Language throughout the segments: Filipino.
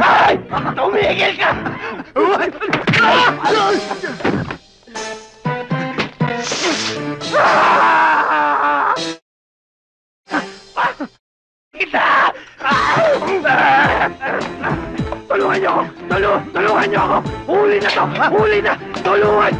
Ay! Tumigil ka! Kita! Tulungan niyo ako! Tulungan niyo ako! Huli na to! Huli na! Tulungan!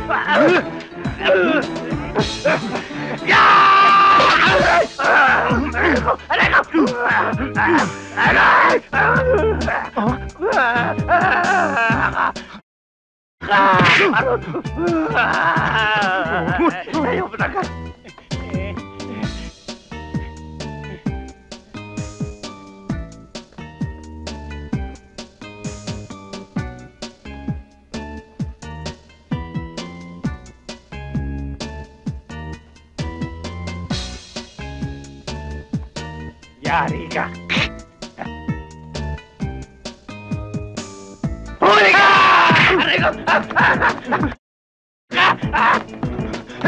Ayaw mo talaga! Yari ka! Huli ka! Aray ko!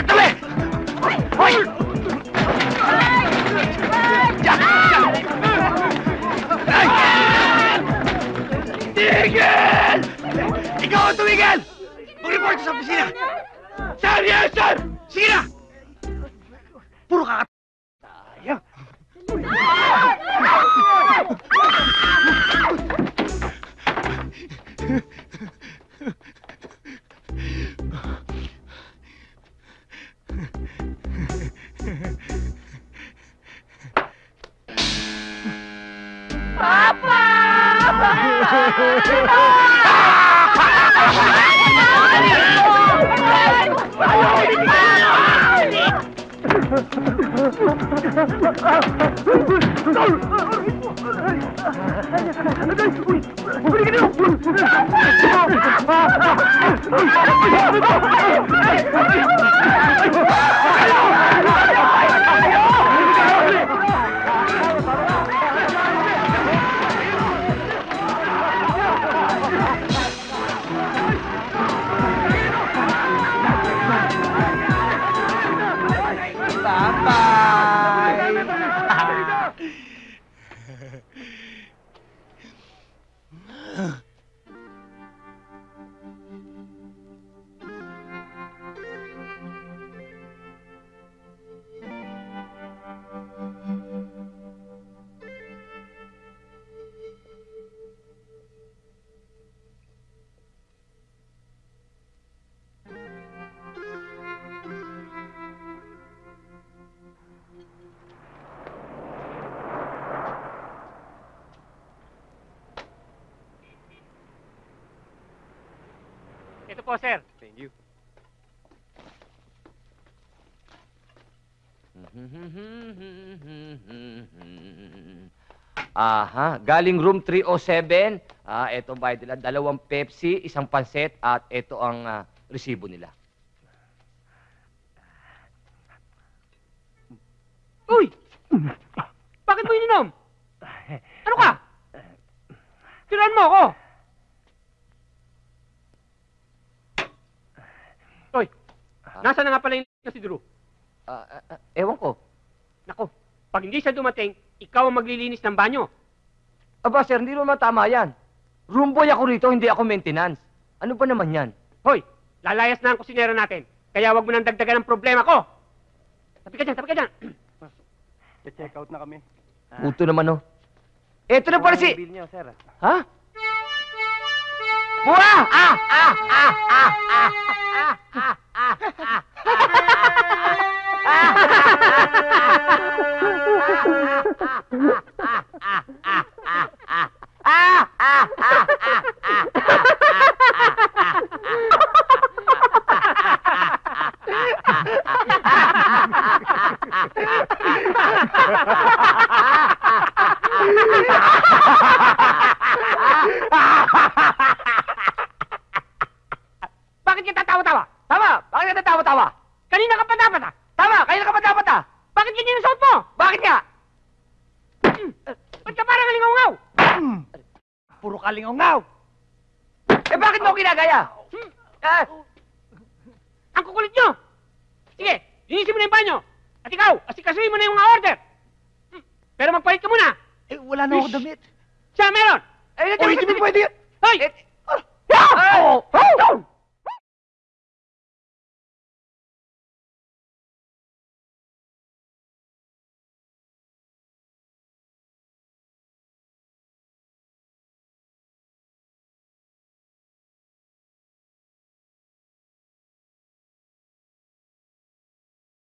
Tabi! Hoy! Tigil! Ikaw ang tumigil! Mag-report sa opisina! Sir! Yes, sir! Sige na! Puro kakat... Sayang! Papa! Ito po, sir. Thank you. Aha, galing room 307. Ito bayad nila, 2 Pepsi, 1 pansit, at ito ang resibo nila. Uy! Bakit mo ininom? Ano ka? Tiran mo ako! Hoy, nasaan na nga pala yung na si Drew? Ewan ko. Nako, pag hindi siya dumating, ikaw ang maglilinis ng banyo. Aba, sir, hindi naman tama yan. Room boy ako rito, hindi ako maintenance. Ano ba naman yan? Hoy, lalayas na ang kusinero natin. Kaya wag mo nang dagdagan ang problema ko. Tabi ka dyan, tabi ka dyan. Check out na kami. Puto naman, oh. Eto na pala si... Bill niyo, sir. Ha? Mura! Bakit ka tatawa-tawa? Tama! Bakit ka natawa-tawa? Kanina ka pa dapat ah! Tama! Kailan ka pa dapat, ah? Bakit ganyan ang suot mo? Bakit nga? Ba't ka parang alingaw-ngaw? Puro kalingaw-ngaw! Eh, bakit mo ako ginagaya? Ang kukulit nyo! Sige, linisin mo na yung banyo. At ikaw, asikasuhin mo na yung mga order. Pero magpalit ka muna. Eh, wala na ako damit. Siya, meron. Ay, O, hindi mo pwede yan! Hoy! Eh, Yeah! Ay! Oh!